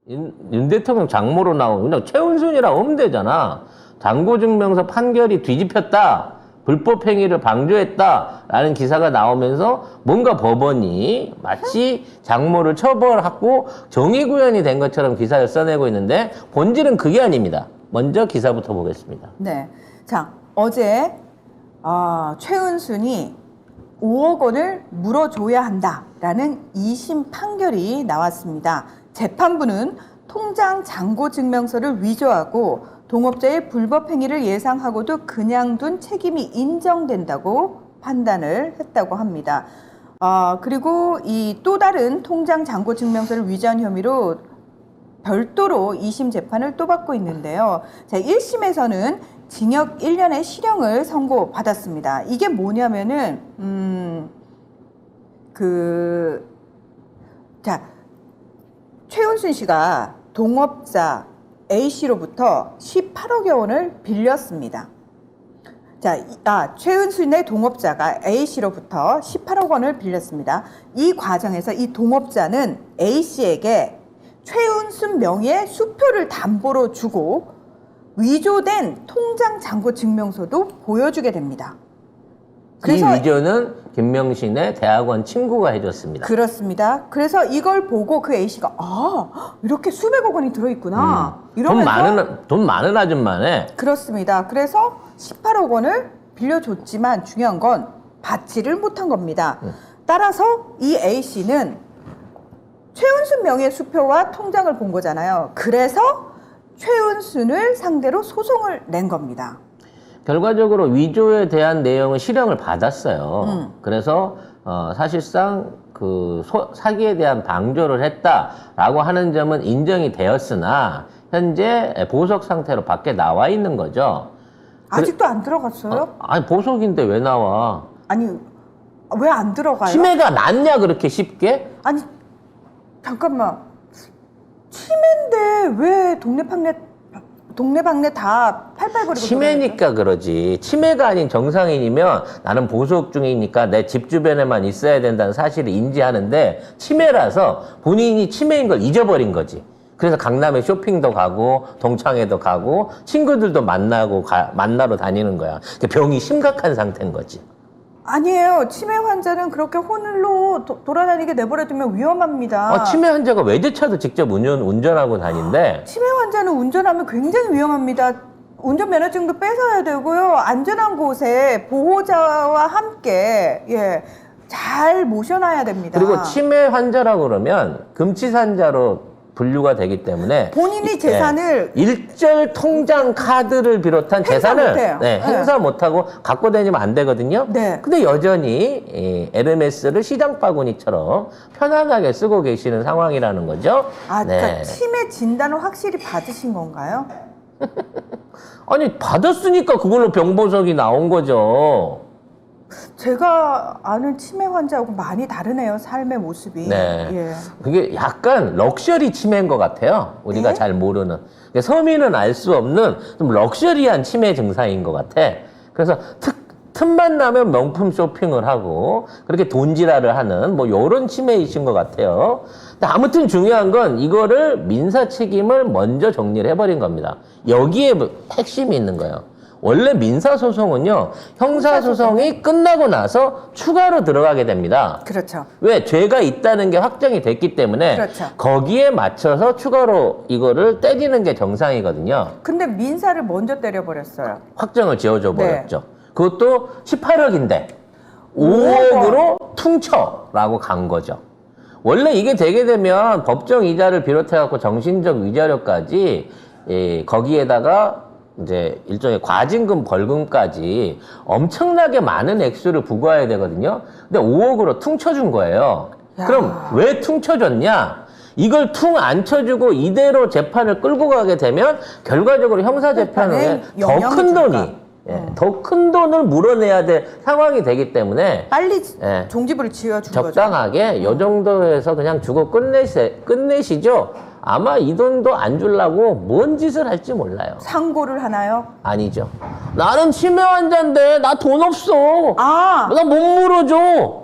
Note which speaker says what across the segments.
Speaker 1: 윤 대통령 장모로 나온 그냥 최은순이랑 음대잖아. 장고증명서 판결이 뒤집혔다. 불법 행위를 방조했다라는 기사가 나오면서 뭔가 법원이 마치 장모를 처벌하고 정의구현이 된 것처럼 기사를 써내고 있는데 본질은 그게 아닙니다. 먼저 기사부터 보겠습니다.
Speaker 2: 네. 자, 어제 최은순이 5억 원을 물어줘야 한다라는 2심 판결이 나왔습니다. 재판부는 통장 잔고 증명서를 위조하고 동업자의 불법 행위를 예상하고도 그냥 둔 책임이 인정된다고 판단을 했다고 합니다. 그리고 이 또 다른 통장 잔고 증명서를 위조한 혐의로 별도로 2심 재판을 또 받고 있는데요. 자, 1심에서는 징역 1년의 실형을 선고받았습니다. 이게 뭐냐면은 최은순 씨가 동업자 A씨로부터 18억여 원을 빌렸습니다. 자, 최은순의 동업자가 A씨로부터 18억 원을 빌렸습니다. 이 과정에서 이 동업자는 A씨에게 최은순 명의의 수표를 담보로 주고 위조된 통장 잔고 증명서도 보여주게 됩니다.
Speaker 1: 그래서 이 위조는 김명신의 대학원 친구가 해줬습니다.
Speaker 2: 그렇습니다. 그래서 이걸 보고 그 A씨가 이렇게 수백억 원이 들어있구나. 이러면서
Speaker 1: 돈 많은 아줌마네.
Speaker 2: 그렇습니다. 그래서 18억 원을 빌려줬지만 중요한 건 받지를 못한 겁니다. 따라서 이 A씨는 최은순 명의의 수표와 통장을 본 거잖아요. 그래서 최은순을 상대로 소송을 낸 겁니다.
Speaker 1: 결과적으로 위조에 대한 내용은 실형을 받았어요. 그래서 사실상 그 사기에 대한 방조를 했다라고 하는 점은 인정이 되었으나 현재 보석 상태로 밖에 나와 있는 거죠.
Speaker 2: 아직도 안 들어갔어요?
Speaker 1: 아니 보석인데 왜 나와?
Speaker 2: 아니 왜 안 들어가요?
Speaker 1: 치매가 낫냐 그렇게 쉽게?
Speaker 2: 아니 잠깐만, 치매인데 왜 동네방네 다 팔팔거리고
Speaker 1: 치매니까 그러지. 치매가 아닌 정상인이면 나는 보석 중이니까 내 집 주변에만 있어야 된다는 사실을 인지하는데 치매라서 본인이 치매인 걸 잊어버린 거지. 그래서 강남에 쇼핑도 가고 동창회도 가고 친구들도 만나러 다니는 거야. 병이 심각한 상태인 거지.
Speaker 2: 아니에요. 치매 환자는 그렇게 홀로 돌아다니게 내버려두면 위험합니다.
Speaker 1: 치매 환자가 외제차도 직접 운전하고 다닌대.
Speaker 2: 치매 환자는 운전하면 굉장히 위험합니다. 운전면허증도 뺏어야 되고요. 안전한 곳에 보호자와 함께 잘 모셔놔야 됩니다.
Speaker 1: 그리고 치매 환자라고 그러면 금치산자로 분류가 되기 때문에
Speaker 2: 본인이 재산을
Speaker 1: 일절 통장 카드를 비롯한 재산을
Speaker 2: 못해요.
Speaker 1: 행사 못하고 갖고 다니면 안 되거든요.
Speaker 2: 네.
Speaker 1: 근데 여전히 LMS를 시장 바구니처럼 편안하게 쓰고 계시는 상황이라는 거죠.
Speaker 2: 그러니까 치매 진단을 확실히 받으신 건가요?
Speaker 1: 아니 받았으니까 그걸로 병보석이 나온 거죠.
Speaker 2: 제가 아는 치매 환자하고 많이 다르네요. 삶의 모습이.
Speaker 1: 네. 그게 약간 럭셔리 치매인 것 같아요. 우리가 잘 모르는. 서민은 알 수 없는 좀 럭셔리한 치매 증상인 것 같아. 그래서 틈만 나면 명품 쇼핑을 하고 그렇게 돈지랄을 하는 뭐 요런 치매이신 것 같아요. 근데 아무튼 중요한 건 이거를 민사 책임을 먼저 정리를 해버린 겁니다. 여기에 핵심이 있는 거예요. 원래 민사소송은요, 형사소송이 끝나고 나서 추가로 들어가게 됩니다.
Speaker 2: 그렇죠.
Speaker 1: 왜? 죄가 있다는 게 확정이 됐기 때문에
Speaker 2: 그렇죠.
Speaker 1: 거기에 맞춰서 추가로 이거를 때리는 게 정상이거든요.
Speaker 2: 근데 민사를 먼저 때려버렸어요.
Speaker 1: 확정을 지어줘 버렸죠. 그것도 18억인데 5억으로 퉁쳐라고 간 거죠. 원래 이게 되게 되면 법정 이자를 비롯해갖고 정신적 위자료까지 거기에다가 이제 일종의 과징금 벌금까지 엄청나게 많은 액수를 부과해야 되거든요. 근데 5억으로 퉁쳐준 거예요. 그럼 왜 퉁쳐줬냐? 이걸 퉁 안 쳐주고 이대로 재판을 끌고 가게 되면 결과적으로 형사재판에 더 큰 돈이 더 큰 돈을 물어내야 될 상황이 되기 때문에
Speaker 2: 빨리 종지부를 지어준 거죠.
Speaker 1: 적당하게 요 정도에서 그냥 주고 끝내시죠. 아마 이 돈도 안 주려고 뭔 짓을 할지 몰라요.
Speaker 2: 상고를 하나요?
Speaker 1: 아니죠. 나는 치매 환자인데 나 돈 없어.
Speaker 2: 나
Speaker 1: 못 물어줘.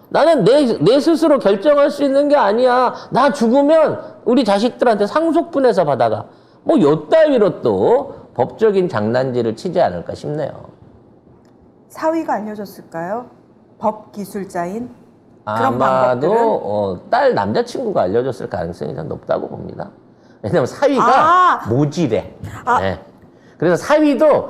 Speaker 1: 나는 내 스스로 결정할 수 있는 게 아니야. 나 죽으면 우리 자식들한테 상속분해서 받아가. 뭐 요따위로 또 법적인 장난질을 치지 않을까 싶네요.
Speaker 2: 사위가 알려줬을까요? 법 기술자인 그런 방법들은?
Speaker 1: 아마도 딸 남자친구가 알려줬을 가능성이 더 높다고 봅니다. 왜냐면 사위가 모지래. 네. 그래서 사위도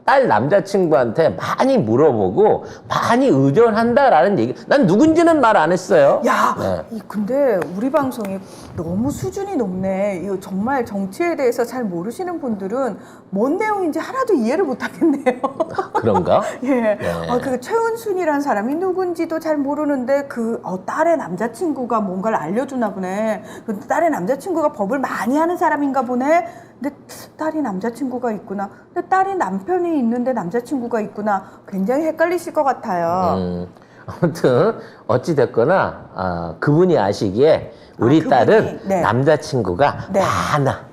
Speaker 1: 딸 남자친구한테 많이 물어보고 많이 의존한다라는 얘기. 난 누군지는 말 안 했어요.
Speaker 2: 야,
Speaker 1: 네.
Speaker 2: 근데 우리 방송이 너무 수준이 높네. 이거 정말 정치에 대해서 잘 모르시는 분들은 뭔 내용인지 하나도 이해를 못 하겠네요.
Speaker 1: 그런가?
Speaker 2: 예.
Speaker 1: 네.
Speaker 2: 그 최은순이라는 사람이 누군지도 잘 모르는데 딸의 남자친구가 뭔가를 알려주나 보네. 그 딸의 남자친구가 법을 많이 하는 사람인가 보네. 근데 딸이 남자친구가 있구나. 근데 딸이 남편이 있는데 남자친구가 있구나. 굉장히 헷갈리실 것 같아요.
Speaker 1: 아무튼 어찌 됐거나 그분이 아시기에 우리
Speaker 2: 그분이?
Speaker 1: 딸은
Speaker 2: 네.
Speaker 1: 남자친구가
Speaker 2: 네.
Speaker 1: 많아.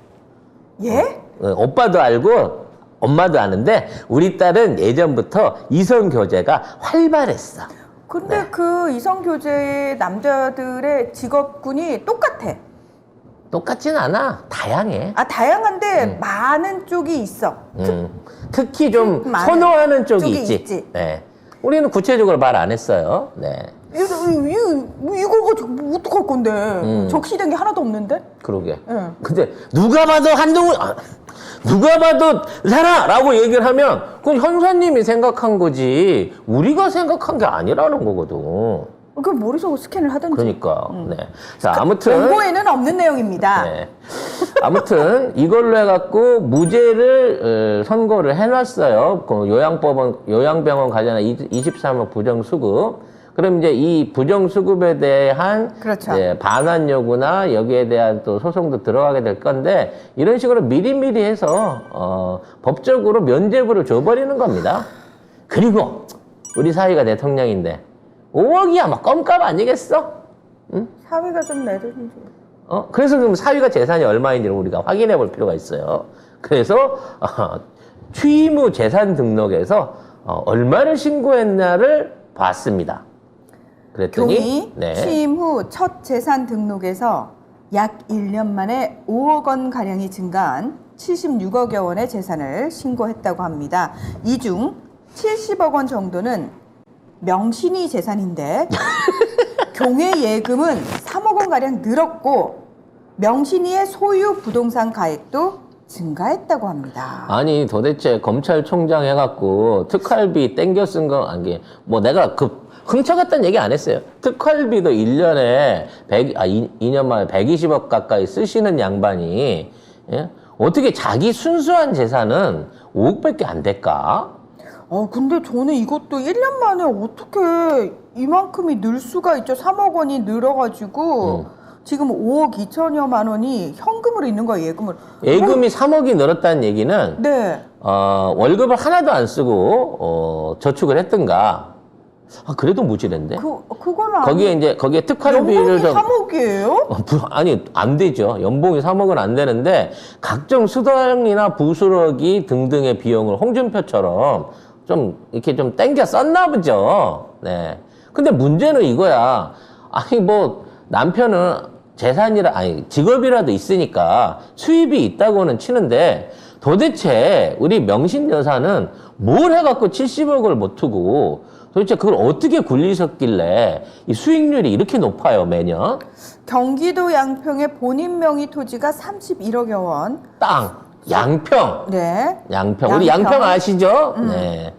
Speaker 2: 예?
Speaker 1: 오빠도 알고 엄마도 아는데 우리 딸은 예전부터 이성 교제가 활발했어.
Speaker 2: 근데
Speaker 1: 네.
Speaker 2: 그 이성교제의 남자들의 직업군이 똑같아.
Speaker 1: 똑같진 않아. 다양해.
Speaker 2: 다양한데 많은 쪽이 있어.
Speaker 1: 특히 좀
Speaker 2: 많은
Speaker 1: 선호하는 쪽이
Speaker 2: 쪽이
Speaker 1: 있지.
Speaker 2: 있지.
Speaker 1: 네. 우리는 구체적으로 말 안 했어요. 네.
Speaker 2: 이거 어떡할 건데? 적시된 게 하나도 없는데?
Speaker 1: 그러게.
Speaker 2: 예.
Speaker 1: 근데 누가 봐도 누가 봐도 사라라고 얘기를 하면 그건 형사님이 생각한 거지 우리가 생각한 게 아니라는 거거든.
Speaker 2: 그 머릿속으로 스캔을 하든지.
Speaker 1: 그러니까. 네. 자, 아무튼
Speaker 2: 원고에는 없는 내용입니다.
Speaker 1: 네. 아무튼 이걸로 해갖고 무죄를 선고를 해놨어요. 그 요양병원 관련한 23억 부정수급. 그럼 이제 이 부정수급에 대한
Speaker 2: 그렇죠.
Speaker 1: 반환 요구나 여기에 대한 또 소송도 들어가게 될 건데 이런 식으로 미리미리 해서 법적으로 면죄부를 줘버리는 겁니다. 그리고 우리 사위가 대통령인데 5억이야 뭐 껌값 아니겠어? 응?
Speaker 2: 사위가 좀 내든지.
Speaker 1: 그래서 그럼 사위가 재산이 얼마인지를 우리가 확인해 볼 필요가 있어요. 그래서 취임 후 재산 등록에서 얼마를 신고했냐를 봤습니다. 그랬더니
Speaker 2: 경이 취임 후 첫 재산 등록에서 약 1년 만에 5억 원 가량이 증가한 76억여 원의 재산을 신고했다고 합니다. 이 중 70억 원 정도는 명신이 재산인데 경의 예금은 3억 원 가량 늘었고 명신이의 소유 부동산 가액도 증가했다고 합니다.
Speaker 1: 아니 도대체 검찰총장 해갖고 특활비 땡겨 쓴 거 아니 뭐 내가 훔쳐갔다는 얘기 안 했어요. 특활비도 1년에 2년 만에 120억 가까이 쓰시는 양반이 어떻게 자기 순수한 재산은 5억밖에 안 될까?
Speaker 2: 근데 저는 이것도 1년 만에 어떻게 이만큼이 늘 수가 있죠. 3억 원이 늘어가지고 지금 5억 2천여만 원이 현금으로 있는 거예요, 예금으로.
Speaker 1: 예금이 3억이 늘었다는 얘기는
Speaker 2: 네.
Speaker 1: 월급을 하나도 안 쓰고 저축을 했던가. 그래도 무지랜데.
Speaker 2: 그건
Speaker 1: 거기에 특활비를
Speaker 2: 연봉이 3억이에요?
Speaker 1: 아니 안 되죠. 연봉이 3억은 안 되는데 각종 수당이나 부수록이 등등의 비용을 홍준표처럼 좀 이렇게 좀 땡겨 썼나 보죠. 네. 근데 문제는 이거야. 아니 뭐 남편은 직업이라도 있으니까 수입이 있다고는 치는데 도대체 우리 명신 여사는 뭘 해갖고 70억을 못 투고 도대체 그걸 어떻게 굴리셨길래 이 수익률이 이렇게 높아요, 매년?
Speaker 2: 경기도 양평의 본인 명의 토지가 31억여 원.
Speaker 1: 땅, 양평.
Speaker 2: 네.
Speaker 1: 양평. 우리 양평 아시죠? 네.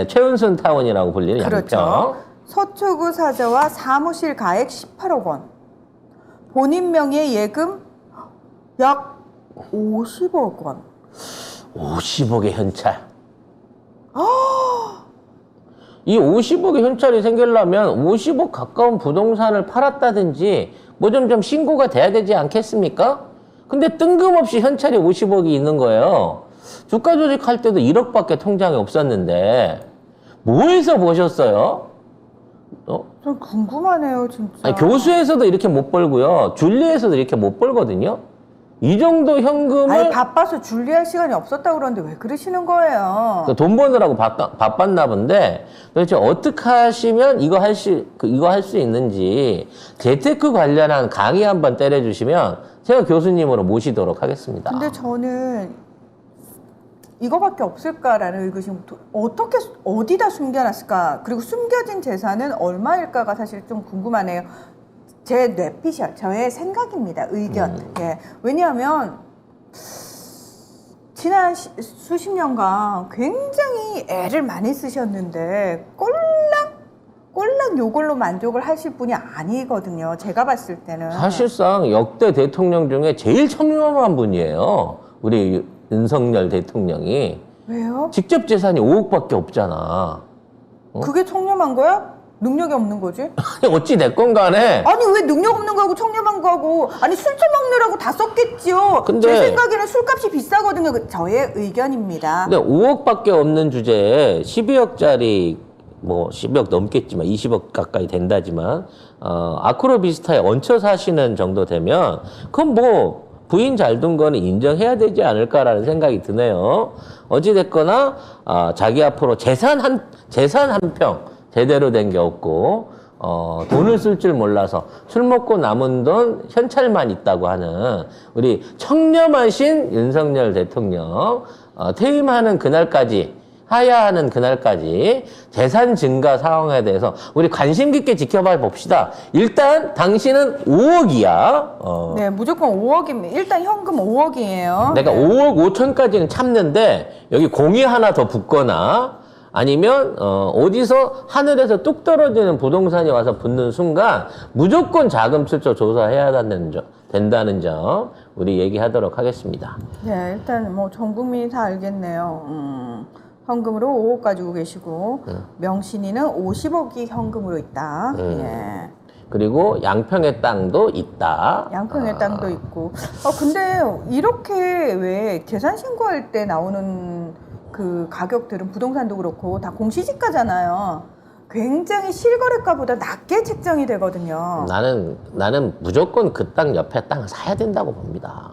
Speaker 1: 최은순 타운이라고 불리는
Speaker 2: 그렇죠.
Speaker 1: 양평.
Speaker 2: 서초구 사저와 사무실 가액 18억 원. 본인 명의 예금 약 50억 원.
Speaker 1: 50억의 현찰. 이 50억의 현찰이 생기려면 50억 가까운 부동산을 팔았다든지 뭐 좀 신고가 돼야 되지 않겠습니까? 근데 뜬금없이 현찰이 50억이 있는 거예요. 주가 조직할 때도 1억밖에 통장에 없었는데 뭐해서 보셨어요?
Speaker 2: 좀 궁금하네요, 진짜.
Speaker 1: 아니, 교수에서도 이렇게 못 벌고요. 줄리에서도 이렇게 못 벌거든요. 이 정도 현금을
Speaker 2: 아니 바빠서 준비할 시간이 없었다고 그러는데 왜 그러시는 거예요?
Speaker 1: 돈 버느라고 바빴나 본데 도대체 어떻게 하시면 이거 할 수 있는지 재테크 관련한 강의 한번 때려주시면 제가 교수님으로 모시도록 하겠습니다.
Speaker 2: 근데 저는 이거밖에 없을까라는 의구심, 어떻게 어디다 숨겨놨을까? 그리고 숨겨진 재산은 얼마일까가 사실 좀 궁금하네요. 제 뇌피셜, 저의 생각입니다. 의견. 예. 왜냐하면 지난 수십 년간 굉장히 애를 많이 쓰셨는데 꼴랑 요걸로 만족을 하실 분이 아니거든요. 제가 봤을 때는.
Speaker 1: 사실상 역대 대통령 중에 제일 청렴한 분이에요. 우리 윤석열 대통령이.
Speaker 2: 왜요?
Speaker 1: 직접 재산이 5억밖에 없잖아.
Speaker 2: 그게 청렴한 거야? 능력이 없는 거지?
Speaker 1: 어찌 됐건 간에
Speaker 2: 아니 왜 능력 없는 거하고 청렴한 거하고 아니 술 처먹느라고 다 썼겠지요.
Speaker 1: 근데-
Speaker 2: 제 생각에는 술값이 비싸거든요. 저의 의견입니다.
Speaker 1: 근데 5억밖에 없는 주제에 12억짜리 뭐 12억 넘겠지만 20억 가까이 된다지만 아크로비스타에 얹혀 사시는 정도 되면 그건 뭐 부인 잘 둔 거는 인정해야 되지 않을까라는 생각이 드네요. 어찌됐거나 자기 앞으로 재산 한 평 제대로 된 게 없고 돈을 쓸 줄 몰라서 술 먹고 남은 돈 현찰만 있다고 하는 우리 청렴하신 윤석열 대통령 퇴임하는 그날까지 하야하는 그날까지 재산 증가 상황에 대해서 우리 관심 깊게 지켜봐 봅시다. 일단 당신은 5억이야.
Speaker 2: 네, 무조건 5억입니다. 일단 현금 5억이에요.
Speaker 1: 내가 5억 5천까지는 참는데 여기 공이 하나 더 붙거나 아니면 어디서 하늘에서 뚝 떨어지는 부동산이 와서 붙는 순간 무조건 자금 출처 조사해야 된다는 점 우리 얘기하도록 하겠습니다.
Speaker 2: 네, 일단 뭐 전 국민이 다 알겠네요. 현금으로 5억 가지고 계시고 명신이는 50억이 현금으로 있다. 예.
Speaker 1: 그리고 양평의 땅도 있다.
Speaker 2: 양평의 땅도 있고. 근데 이렇게 왜 계산 신고할 때 나오는 그 가격들은 부동산도 그렇고 다 공시지가잖아요. 굉장히 실거래가보다 낮게 책정이 되거든요.
Speaker 1: 나는 무조건 그 땅 옆에 땅을 사야 된다고 봅니다.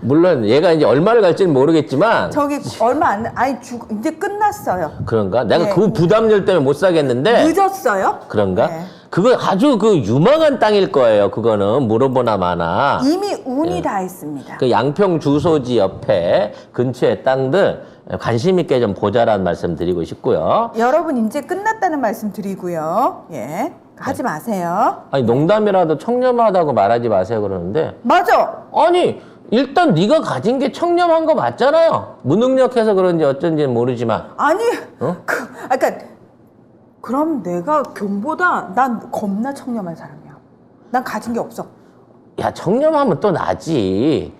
Speaker 1: 물론 얘가 이제 얼마를 갈지는 모르겠지만
Speaker 2: 저기 얼마 안, 아니 이제 끝났어요.
Speaker 1: 그런가? 내가
Speaker 2: 네.
Speaker 1: 그 부담열 때문에 못 사겠는데
Speaker 2: 늦었어요?
Speaker 1: 그런가?
Speaker 2: 네.
Speaker 1: 그거 아주 그 유망한 땅일 거예요. 그거는 물어보나 마나.
Speaker 2: 이미 운이 다 했습니다.
Speaker 1: 그 양평 주소지 옆에 근처의 땅들 관심 있게 좀 보자라는 말씀 드리고 싶고요.
Speaker 2: 여러분 이제 끝났다는 말씀 드리고요. 예, 하지 마세요.
Speaker 1: 아니 농담이라도 청렴하다고 말하지 마세요 그러는데
Speaker 2: 맞아.
Speaker 1: 아니 일단 네가 가진 게 청렴한 거 맞잖아요. 무능력해서 그런지 어쩐지는 모르지만
Speaker 2: 아니, 그러니까 그럼 내가 경보다 난 겁나 청렴한 사람이야. 난 가진 게 없어.
Speaker 1: 야 청렴하면 또 나지.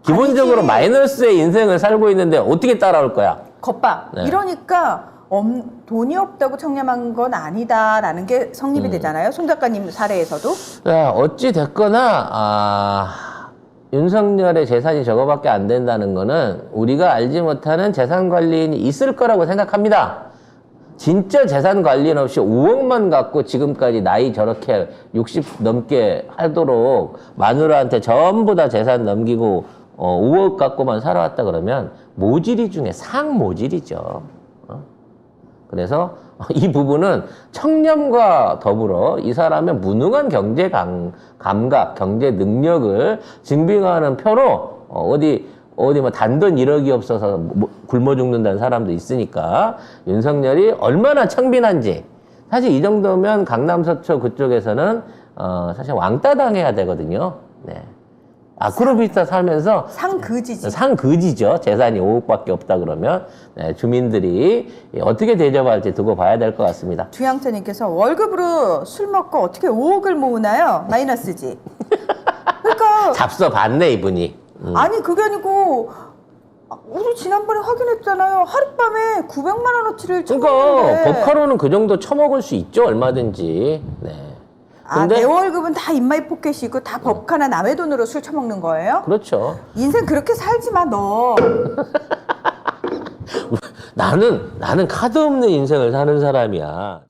Speaker 1: 기본적으로
Speaker 2: 아니지.
Speaker 1: 마이너스의 인생을 살고 있는데 어떻게 따라올 거야?
Speaker 2: 겉봐.
Speaker 1: 네.
Speaker 2: 이러니까 돈이 없다고 청렴한 건 아니다라는 게 성립이 되잖아요. 송 작가님 사례에서도.
Speaker 1: 야, 어찌 됐거나 윤석열의 재산이 저거밖에 안 된다는 거는 우리가 알지 못하는 재산 관리인이 있을 거라고 생각합니다. 진짜 재산 관리인 없이 5억만 갖고 지금까지 나이 저렇게 60 넘게 하도록 마누라한테 전부 다 재산 넘기고 5억 갖고만 살아왔다 그러면 모질이 중에 상모질이죠. 그래서 이 부분은 청렴과 더불어 이 사람의 무능한 경제 감각, 경제 능력을 증빙하는 표로 어디 뭐 단돈 1억이 없어서 굶어 죽는다는 사람도 있으니까 윤석열이 얼마나 청빈한지 사실 이 정도면 강남 서초 그쪽에서는 사실 왕따 당해야 되거든요. 네. 아크로비스타 살면서
Speaker 2: 상그지지.
Speaker 1: 상그지죠. 재산이 5억밖에 없다 그러면 네, 주민들이 어떻게 대접할지 두고 봐야 될 것 같습니다.
Speaker 2: 주양태님께서 월급으로 술 먹고 어떻게 5억을 모으나요? 마이너스지. 그러니까
Speaker 1: 잡숴 봤네 이분이.
Speaker 2: 아니 그게 아니고 우리 지난번에 확인했잖아요. 하룻밤에 900만 원어치를
Speaker 1: 그러니까
Speaker 2: 처먹는데.
Speaker 1: 법카로는 그 정도 처먹을 수 있죠. 얼마든지. 네.
Speaker 2: 내 월급은 다 인마이 포켓이고 다 법카나 남의 돈으로 술 처먹는 거예요?
Speaker 1: 그렇죠.
Speaker 2: 인생 그렇게 살지 마 너.
Speaker 1: 나는 카드 없는 인생을 사는 사람이야.